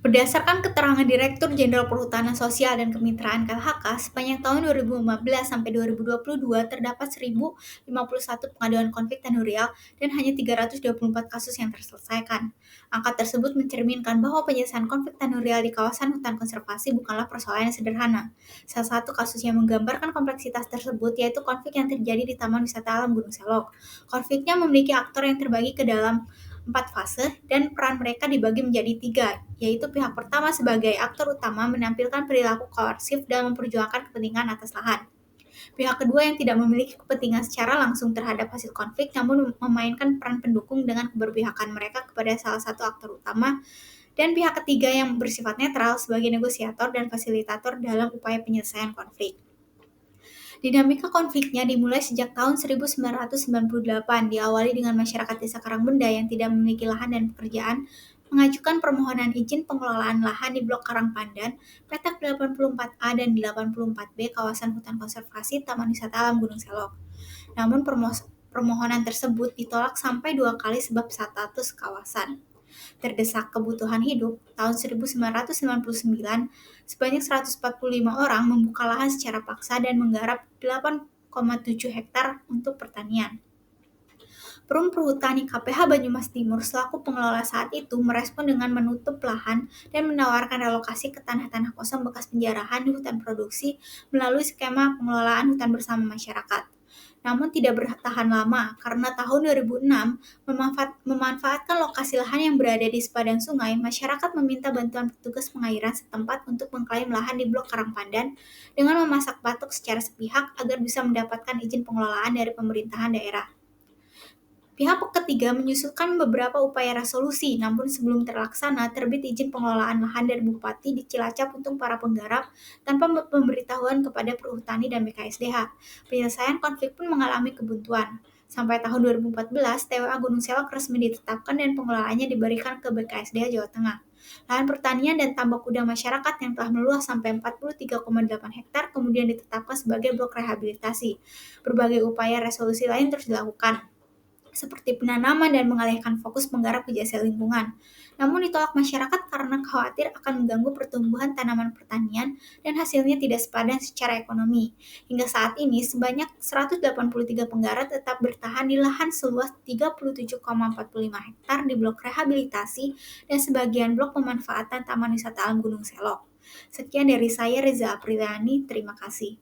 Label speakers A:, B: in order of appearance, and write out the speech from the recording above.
A: Berdasarkan keterangan Direktur Jenderal Perhutanan Sosial dan Kemitraan KLHK, sepanjang tahun 2015 sampai 2022 terdapat 1.051 pengaduan konflik tenurial dan hanya 324 kasus yang terselesaikan. Angka tersebut mencerminkan bahwa penyelesaian konflik tenurial di kawasan hutan konservasi bukanlah persoalan yang sederhana. Salah satu kasus yang menggambarkan kompleksitas tersebut yaitu konflik yang terjadi di Taman Wisata Alam Gunung Selok. Konfliknya memiliki aktor yang terbagi ke dalam 4 fase dan peran mereka dibagi menjadi 3, yaitu pihak pertama sebagai aktor utama menampilkan perilaku koersif dan memperjuangkan kepentingan atas lahan. Pihak kedua yang tidak memiliki kepentingan secara langsung terhadap hasil konflik namun memainkan peran pendukung dengan keberpihakan mereka kepada salah satu aktor utama, dan pihak ketiga yang bersifat netral sebagai negosiator dan fasilitator dalam upaya penyelesaian konflik. Dinamika konfliknya dimulai sejak tahun 1998, diawali dengan masyarakat Desa Karangbenda yang tidak memiliki lahan dan pekerjaan mengajukan permohonan izin pengelolaan lahan di Blok Karangpandan, petak 84A dan 84B kawasan hutan konservasi Taman Wisata Alam Gunung Selok. Namun permohonan tersebut ditolak sampai 2 kali sebab status kawasan. Terdesak kebutuhan hidup, tahun 1999, sebanyak 145 orang membuka lahan secara paksa dan menggarap 8,7 hektar untuk pertanian. Perum Perhutani KPH Banyumas Timur selaku pengelola saat itu merespon dengan menutup lahan dan menawarkan relokasi ke tanah-tanah kosong bekas penjarahan di hutan produksi melalui skema pengelolaan hutan bersama masyarakat. Namun tidak bertahan lama karena tahun 2006 memanfaatkan lokasi lahan yang berada di sepadang sungai, masyarakat meminta bantuan petugas pengairan setempat untuk mengklaim lahan di Blok Karangpandan dengan memasak batok secara sepihak agar bisa mendapatkan izin pengelolaan dari pemerintahan daerah. Pihak ketiga menyusulkan beberapa upaya resolusi, namun sebelum terlaksana, terbit izin pengelolaan lahan dari Bupati di Cilacap untuk para penggarap tanpa pemberitahuan kepada Perhutani dan BKSDH. Penyelesaian konflik pun mengalami kebuntuan. Sampai tahun 2014, TWA Gunung Selok resmi ditetapkan dan pengelolaannya diberikan ke BKSDH Jawa Tengah. Lahan pertanian dan tambak kuda masyarakat yang telah meluas sampai 43,8 hektar kemudian ditetapkan sebagai blok rehabilitasi. Berbagai upaya resolusi lain terus dilakukan, seperti penanaman dan mengalihkan fokus penggarap ke jasa lingkungan. Namun ditolak masyarakat karena khawatir akan mengganggu pertumbuhan tanaman pertanian dan hasilnya tidak sepadan secara ekonomi. Hingga saat ini, sebanyak 183 penggarap tetap bertahan di lahan seluas 37,45 hektar di blok rehabilitasi dan sebagian blok pemanfaatan Taman Wisata Alam Gunung Selok. Sekian dari saya, Reza Apriliani. Terima kasih.